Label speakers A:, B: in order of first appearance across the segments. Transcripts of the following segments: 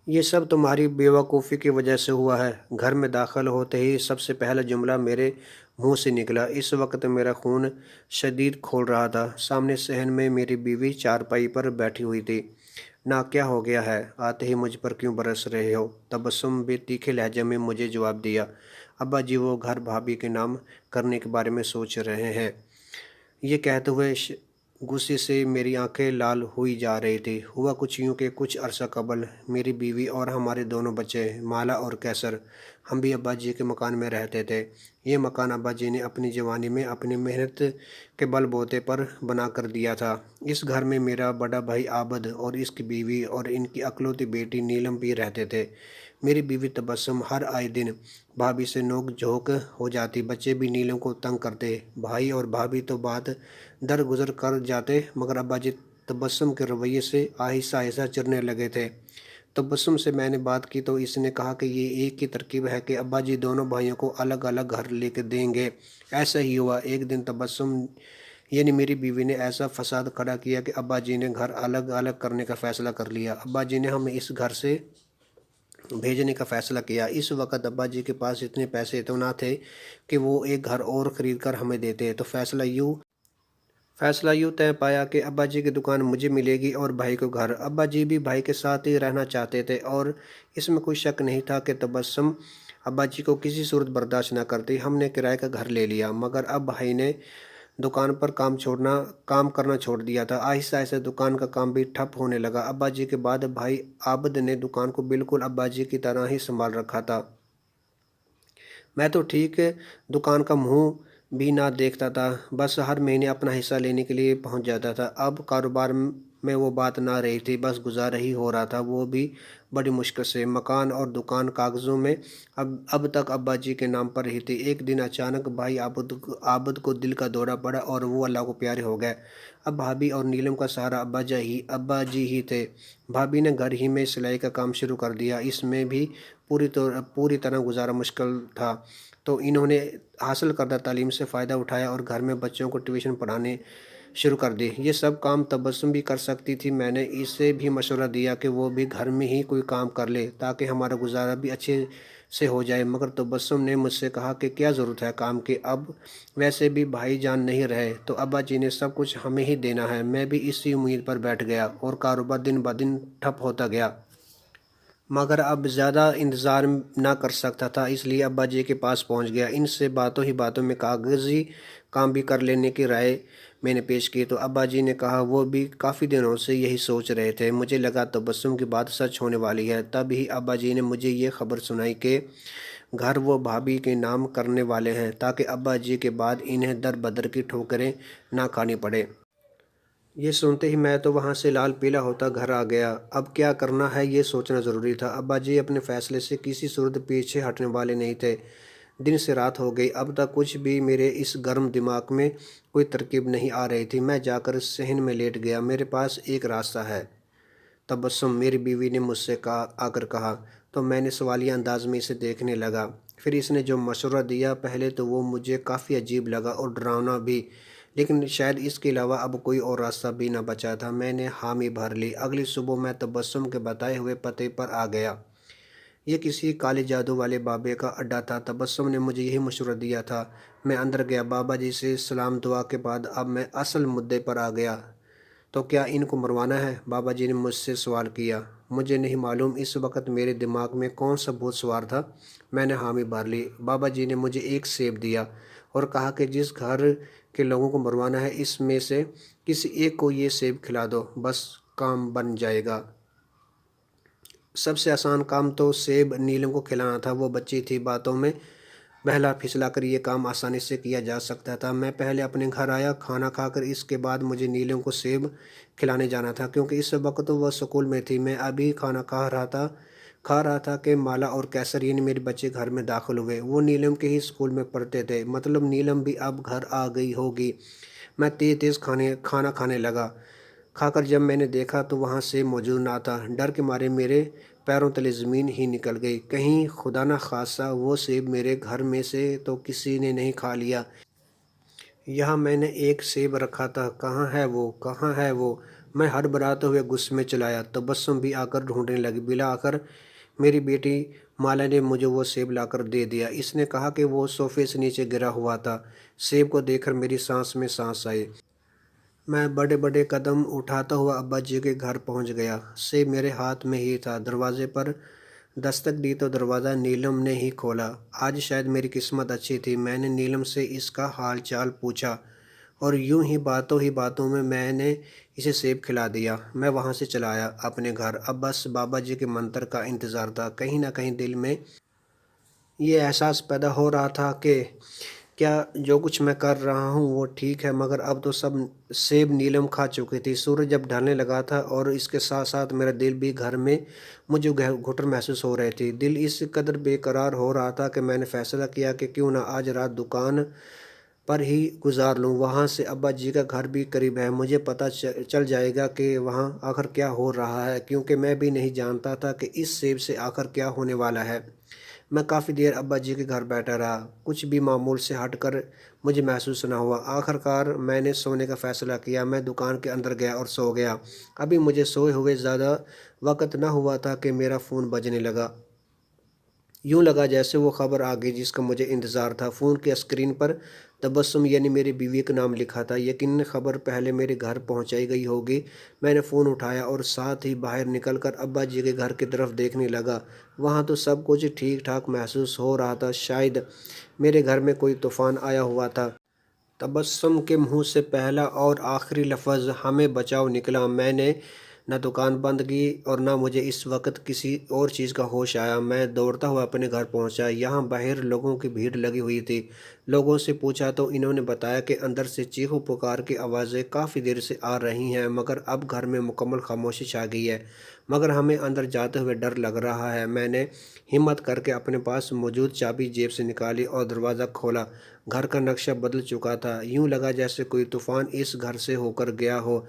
A: یہ سب تمہاری بیوقوفی کی وجہ سے ہوا ہے۔ گھر میں داخل ہوتے ہی سب سے پہلا جملہ میرے منہ سے نکلا۔ اس وقت میرا خون شدید کھول رہا تھا۔ سامنے صحن میں میری بیوی چارپائی پر بیٹھی ہوئی تھی۔ نا کیا ہو گیا ہے؟ آتے ہی مجھ پر کیوں برس رہے ہو؟ تبسم بھی تیکھے لہجے میں مجھے جواب دیا۔ ابا جی وہ گھر بھابھی کے نام کرنے کے بارے میں سوچ رہے ہیں۔ یہ کہتے ہوئے غصے سے میری آنکھیں لال ہوئی جا رہی تھی۔ ہوا کچھ یوں کہ کچھ عرصہ قبل میری بیوی اور ہمارے دونوں بچے مالا اور کیسر ہم بھی ابا جی کے مکان میں رہتے تھے۔ یہ مکان ابا جی نے اپنی جوانی میں اپنی محنت کے بل بوتے پر بنا کر دیا تھا۔ اس گھر میں میرا بڑا بھائی عابد اور اس کی بیوی اور ان کی اکلوتی بیٹی نیلم بھی رہتے تھے۔ میری بیوی تبسم ہر آئے دن بھابھی سے نوک جھوک ہو جاتی۔ بچے بھی نیلم کو تنگ کرتے۔ بھائی اور بھابھی تو بات درگزر کر جاتے، مگر ابا جی تبسم کے رویے سے آہستہ آہستہ چڑھنے لگے تھے۔ تبسم سے میں نے بات کی تو اس نے کہا کہ یہ ایک ہی ترکیب ہے کہ ابا جی دونوں بھائیوں کو الگ الگ گھر لے کے دیں گے۔ ایسا ہی ہوا۔ ایک دن تبسم یعنی میری بیوی نے ایسا فساد کھڑا کیا کہ ابا جی نے گھر الگ الگ کرنے کا فیصلہ کر لیا۔ ابا جی نے ہمیں اس گھر سے بھیجنے کا فیصلہ کیا۔ اس وقت ابا جی کے پاس اتنے پیسے تو نہ تھے کہ وہ ایک گھر اور خرید کر ہمیں دیتے، تو فیصلہ یوں طے پایا کہ ابا جی کی دکان مجھے ملے گی اور بھائی کو گھر۔ ابا جی بھی بھائی کے ساتھ ہی رہنا چاہتے تھے اور اس میں کوئی شک نہیں تھا کہ تبسم ابا جی کو کسی صورت برداشت نہ کرتی۔ ہم نے کرائے کا گھر لے لیا، مگر اب بھائی نے دکان پر کام کرنا چھوڑ دیا تھا۔ آہستہ آہستہ دکان کا کام بھی ٹھپ ہونے لگا۔ ابا جی کے بعد بھائی عابد نے دکان کو بالکل ابا جی کی طرح ہی سنبھال رکھا تھا۔ میں تو ٹھیک دکان کا منہ بھی نہ دیکھتا تھا، بس ہر مہینے اپنا حصہ لینے کے لیے پہنچ جاتا تھا۔ اب کاروبار میں وہ بات نہ رہی تھی، بس گزارا ہی ہو رہا تھا، وہ بھی بڑی مشکل سے۔ مکان اور دکان کاغذوں میں اب تک ابا جی کے نام پر رہی تھی۔ ایک دن اچانک بھائی عابد کو دل کا دورہ پڑا اور وہ اللہ کو پیارے ہو گئے۔ اب بھابھی اور نیلم کا سہارا ابا جی ہی تھے۔ بھابھی نے گھر ہی میں سلائی کا کام شروع کر دیا۔ اس میں بھی پوری طرح گزارا مشکل تھا، تو انہوں نے حاصل کردہ تعلیم سے فائدہ اٹھایا اور گھر میں بچوں کو ٹیوشن پڑھانے شروع کر دی۔ یہ سب کام تبسم بھی کر سکتی تھی۔ میں نے اسے بھی مشورہ دیا کہ وہ بھی گھر میں ہی کوئی کام کر لے تاکہ ہمارا گزارا بھی اچھے سے ہو جائے، مگر تبسم نے مجھ سے کہا کہ کیا ضرورت ہے کام کی، اب ویسے بھی بھائی جان نہیں رہے تو ابا جی نے سب کچھ ہمیں ہی دینا ہے۔ میں بھی اسی امید پر بیٹھ گیا اور کاروبار دن بدن ٹھپ ہوتا گیا۔ مگر اب زیادہ انتظار نہ کر سکتا تھا، اس لیے ابا جی کے پاس پہنچ گیا۔ ان سے باتوں ہی باتوں میں کاغذی کام بھی کر لینے کی رائے میں نے پیش کی، تو ابا جی نے کہا وہ بھی کافی دنوں سے یہی سوچ رہے تھے۔ مجھے لگا تبسم کی بات سچ ہونے والی ہے۔ تب ہی ابا جی نے مجھے یہ خبر سنائی کہ گھر وہ بھابھی کے نام کرنے والے ہیں، تاکہ ابا جی کے بعد انہیں در بدر کی ٹھوکریں نہ کھانی پڑے۔ یہ سنتے ہی میں تو وہاں سے لال پیلا ہوتا گھر آ گیا۔ اب کیا کرنا ہے یہ سوچنا ضروری تھا۔ ابا جی اپنے فیصلے سے کسی صورت پیچھے ہٹنے والے نہیں تھے۔ دن سے رات ہو گئی، اب تک کچھ بھی میرے اس گرم دماغ میں کوئی ترکیب نہیں آ رہی تھی۔ میں جا کر صحن میں لیٹ گیا۔ میرے پاس ایک راستہ ہے تبسم، میری بیوی نے مجھ سے آ کر کہا، تو میں نے سوالیہ انداز میں اسے دیکھنے لگا۔ پھر اس نے جو مشورہ دیا، پہلے تو وہ مجھے کافی عجیب لگا اور ڈراؤنا بھی، لیکن شاید اس کے علاوہ اب کوئی اور راستہ بھی نہ بچا تھا۔ میں نے حامی بھر لی۔ اگلی صبح میں تبسم کے بتائے ہوئے پتے پر آ گیا۔ یہ کسی کالے جادو والے بابے کا اڈا تھا۔ تبسم نے مجھے یہی مشورہ دیا تھا۔ میں اندر گیا۔ بابا جی سے سلام دعا کے بعد اب میں اصل مدعے پر آ گیا۔ تو کیا ان کو مروانا ہے؟ بابا جی نے مجھ سے سوال کیا۔ مجھے نہیں معلوم اس وقت میرے دماغ میں کون سا بھوت سوار تھا۔ میں نے حامی بھر لی۔ بابا جی نے مجھے ایک سیب دیا اور کہا کہ جس گھر کے لوگوں کو مروانا ہے اس میں سے کسی ایک کو یہ سیب کھلا دو، بس کام بن جائے گا۔ سب سے آسان کام تو سیب نیلم کو کھلانا تھا۔ وہ بچی تھی، باتوں میں بہلا پھسلا کر یہ کام آسانی سے کیا جا سکتا تھا۔ میں پہلے اپنے گھر آیا، کھانا کھا کر اس کے بعد مجھے نیلم کو سیب کھلانے جانا تھا، کیونکہ اس وقت وہ اسکول میں تھی۔ میں ابھی کھانا کھا رہا تھا کہ مالا اور کیسر یعنی میرے بچے گھر میں داخل ہوئے۔ وہ نیلم کے ہی اسکول میں پڑھتے تھے، مطلب نیلم بھی اب گھر آ گئی ہوگی۔ میں تیز کھانا کھانے لگا۔ کھا کر جب میں نے دیکھا تو وہاں سیب موجود نہ تھا۔ ڈر کے مارے میرے پیروں تلے زمین ہی نکل گئی۔ کہیں خدا نہ خواستہ وہ سیب میرے گھر میں سے تو کسی نے نہیں کھا لیا۔ یہاں میں نے ایک سیب رکھا تھا، کہاں ہے وہ؟ میں ہڑبڑاتے ہوئے غصے میں چلایا۔ تبسم بھی آ کر ڈھونڈنے لگی۔ بلا آخر میری بیٹی مالا نے مجھے وہ سیب لا کر دے دیا۔ اس نے کہا کہ وہ صوفے سے نیچے گرا ہوا تھا۔ سیب کو دیکھ کر میری سانس میں سانس آئی۔ میں بڑے بڑے قدم اٹھاتا ہوا ابا جی کے گھر پہنچ گیا۔ سیب میرے ہاتھ میں ہی تھا۔ دروازے پر دستک دی تو دروازہ نیلم نے ہی کھولا۔ آج شاید میری قسمت اچھی تھی۔ میں نے نیلم سے اس کا حال چال پوچھا اور یوں ہی باتوں میں نے اسے سیب کھلا دیا۔ میں وہاں سے چلا آیا اپنے گھر۔ اب بس بابا جی کے منتر کا انتظار تھا۔ کہیں نہ کہیں دل میں یہ احساس پیدا ہو رہا تھا کہ کیا جو کچھ میں کر رہا ہوں وہ ٹھیک ہے، مگر اب تو سب سیب نیلم کھا چکی تھی۔ سورج جب ڈھلنے لگا تھا اور اس کے ساتھ ساتھ میرا دل بھی گھر میں مجھے گھٹن محسوس ہو رہی تھی۔ دل اس قدر بے قرار ہو رہا تھا کہ میں نے فیصلہ کیا کہ کیوں نہ آج رات دکان پر ہی گزار لوں۔ وہاں سے ابا جی کا گھر بھی قریب ہے۔ مجھے پتہ چل جائے گا کہ وہاں آخر کیا ہو رہا ہے، کیونکہ میں بھی نہیں جانتا تھا کہ اس سیب سے آخر کیا ہونے والا ہے۔ میں کافی دیر ابا جی کے گھر بیٹھا رہا۔ کچھ بھی معمول سے ہٹ کر مجھے محسوس نہ ہوا۔ آخرکار میں نے سونے کا فیصلہ کیا۔ میں دکان کے اندر گیا اور سو گیا۔ ابھی مجھے سوئے ہوئے زیادہ وقت نہ ہوا تھا کہ میرا فون بجنے لگا۔ یوں لگا جیسے وہ خبر آ گئی جس کا مجھے انتظار تھا۔ فون کی اسکرین پر تبسم یعنی میری بیوی کا نام لکھا تھا۔ یقیناً خبر پہلے میرے گھر پہنچائی گئی ہوگی۔ میں نے فون اٹھایا اور ساتھ ہی باہر نکل کر ابا جی کے گھر کی طرف دیکھنے لگا۔ وہاں تو سب کچھ ٹھیک ٹھاک محسوس ہو رہا تھا۔ شاید میرے گھر میں کوئی طوفان آیا ہوا تھا۔ تبسم کے منہ سے پہلا اور آخری لفظ ہمیں بچاؤ نکلا۔ میں نے نہ دکان بند کی اور نہ مجھے اس وقت کسی اور چیز کا ہوش آیا۔ میں دوڑتا ہوا اپنے گھر پہنچا۔ یہاں باہر لوگوں کی بھیڑ لگی ہوئی تھی۔ لوگوں سے پوچھا تو انہوں نے بتایا کہ اندر سے چیخو پکار کی آوازیں کافی دیر سے آ رہی ہیں، مگر اب گھر میں مکمل خاموشی چھا گئی ہے۔ مگر ہمیں اندر جاتے ہوئے ڈر لگ رہا ہے۔ میں نے ہمت کر کے اپنے پاس موجود چابی جیب سے نکالی اور دروازہ کھولا۔ گھر کا نقشہ بدل چکا تھا۔ یوں لگا جیسے کوئی طوفان اس گھر سے ہو کر گیا ہو۔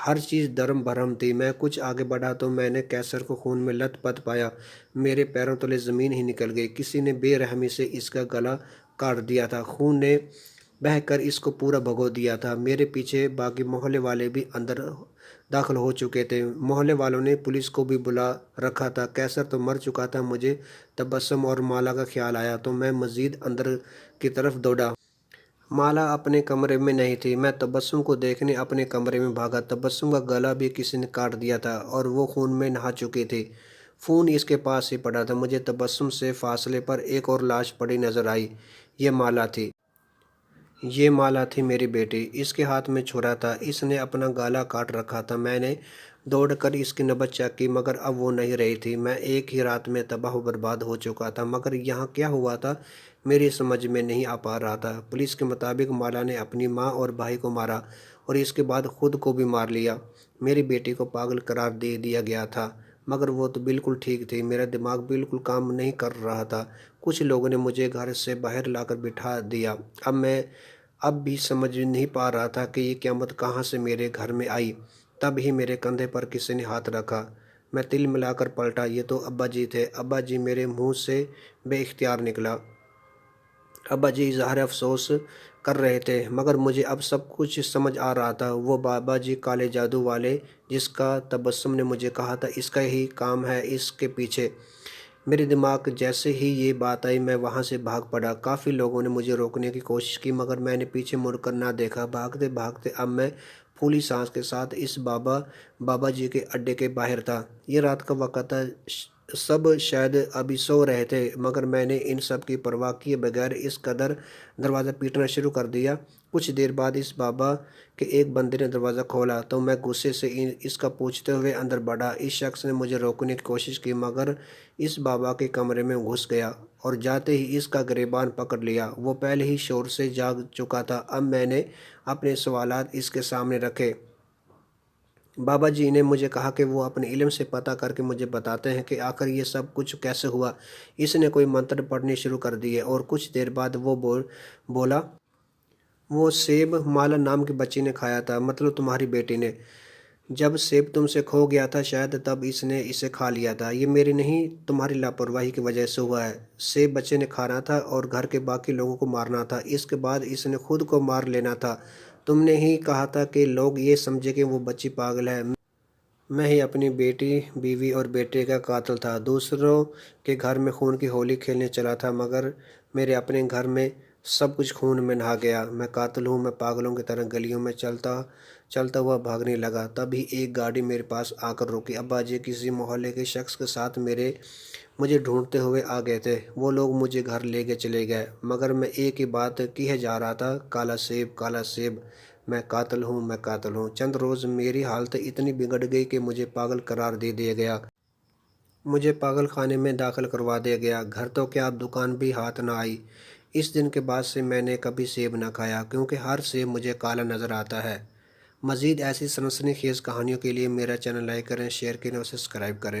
A: ہر چیز درم برہم تھی۔ میں کچھ آگے بڑھا تو میں نے کیسر کو خون میں لت پت پایا۔ میرے پیروں تلے زمین ہی نکل گئی۔ کسی نے بے رحمی سے اس کا گلا کاٹ دیا تھا۔ خون نے بہہ کر اس کو پورا بھگو دیا تھا۔ میرے پیچھے باقی محلے والے بھی اندر داخل ہو چکے تھے۔ محلے والوں نے پولیس کو بھی بلا رکھا تھا۔ کیسر تو مر چکا تھا۔ مجھے تبسم اور مالا کا خیال آیا تو میں مزید اندر کی طرف دوڑا۔ مالا اپنے کمرے میں نہیں تھی۔ میں تبسم کو دیکھنے اپنے کمرے میں بھاگا۔ تبسم کا گلا بھی کسی نے کاٹ دیا تھا اور وہ خون میں نہا چکی تھی۔ فون اس کے پاس ہی پڑا تھا۔ مجھے تبسم سے فاصلے پر ایک اور لاش پڑی نظر آئی۔ یہ مالا تھی میری بیٹی۔ اس کے ہاتھ میں چھرا تھا۔ اس نے اپنا گلا کاٹ رکھا تھا۔ میں نے دوڑ کر اس کی نبض چیک کی مگر اب وہ نہیں رہی تھی۔ میں ایک ہی رات میں تباہ و برباد ہو چکا تھا، مگر یہاں کیا ہوا تھا میری سمجھ میں نہیں آ پا رہا تھا۔ پولیس کے مطابق مالا نے اپنی ماں اور بھائی کو مارا اور اس کے بعد خود کو بھی مار لیا۔ میری بیٹی کو پاگل قرار دے دیا گیا تھا، مگر وہ تو بالکل ٹھیک تھی۔ میرا دماغ بالکل کام نہیں کر رہا تھا۔ کچھ لوگوں نے مجھے گھر سے باہر لا کر بٹھا دیا۔ میں اب بھی سمجھ نہیں پا رہا تھا کہ یہ قیامت کہاں سے میرے گھر میں آئی۔ تب ہی میرے کندھے پر کسی نے ہاتھ رکھا۔ میں تل ملا کر پلٹا۔ یہ تو ابا جی تھے۔ ابا جی میرے منہ سے بے اختیار نکلا۔ ابا جی اظہار افسوس کر رہے تھے، مگر مجھے اب سب کچھ سمجھ آ رہا تھا۔ وہ بابا جی کالے جادو والے جس کا تبسم نے مجھے کہا تھا، اس کا ہی کام ہے اس کے پیچھے۔ میرے دماغ جیسے ہی یہ بات آئی میں وہاں سے بھاگ پڑا۔ کافی لوگوں نے مجھے روکنے کی کوشش کی، مگر میں نے پیچھے مڑ کر نہ دیکھا۔ بھاگتے بھاگتے اب میں پھولی سانس کے ساتھ اس بابا جی کے اڈے کے باہر تھا۔ یہ رات کا وقت تھا۔ سب شاید ابھی سو رہے تھے، مگر میں نے ان سب کی پرواہ کیے بغیر اس قدر دروازہ پیٹنا شروع کر دیا۔ کچھ دیر بعد اس بابا کے ایک بندے نے دروازہ کھولا تو میں غصے سے اس کا پوچھتے ہوئے اندر بڑھا۔ اس شخص نے مجھے روکنے کی کوشش کی، مگر اس بابا کے کمرے میں گھس گیا اور جاتے ہی اس کا گریبان پکڑ لیا۔ وہ پہلے ہی شور سے جاگ چکا تھا۔ اب میں نے اپنے سوالات اس کے سامنے رکھے۔ بابا جی نے مجھے کہا کہ وہ اپنے علم سے پتہ کر کے مجھے بتاتے ہیں کہ آخر یہ سب کچھ کیسے ہوا۔ اس نے کوئی منتر پڑھنے شروع کر دیے اور کچھ دیر بعد وہ بولا، وہ سیب مالا نام کی بچی نے کھایا تھا، مطلب تمہاری بیٹی نے۔ جب سیب تم سے کھو گیا تھا شاید تب اس نے اسے کھا لیا تھا۔ یہ میری نہیں تمہاری لاپرواہی کی وجہ سے ہوا ہے۔ سیب بچے نے کھانا تھا اور گھر کے باقی لوگوں کو مارنا تھا۔ اس کے بعد اس نے خود کو مار لینا تھا۔ تم نے ہی کہا تھا کہ لوگ یہ سمجھے کہ وہ بچی پاگل ہے۔ میں ہی اپنی بیٹی، بیوی اور بیٹے کا قاتل تھا۔ دوسروں کے گھر میں خون کی ہولی کھیلنے چلا تھا، مگر میرے اپنے گھر میں سب کچھ خون میں نہا گیا۔ میں قاتل ہوں۔ میں پاگلوں کی طرح گلیوں میں چلتا ہوا بھاگنے لگا۔ تبھی ایک گاڑی میرے پاس آ کر رکی۔ ابا جی کسی محلے کے شخص کے ساتھ مجھے ڈھونڈتے ہوئے آ گئے تھے۔ وہ لوگ مجھے گھر لے کے چلے گئے، مگر میں ایک ہی بات کیے جا رہا تھا، کالا سیب، کالا سیب، میں قاتل ہوں، میں قاتل ہوں۔ چند روز میری حالت اتنی بگڑ گئی کہ مجھے پاگل قرار دے دیا گیا۔ مجھے پاگل خانے میں داخل کروا دیا گیا۔ گھر تو کیا، اب دکان بھی ہاتھ نہ آئی۔ اس دن کے بعد سے میں نے کبھی سیب نہ کھایا، کیونکہ ہر سیب مجھے کالا نظر آتا ہے۔ مزید ایسی سنسنی خیز کہانیوں کے لیے میرا چینل لائک کریں، شیئر کریں اور سبسکرائب کریں۔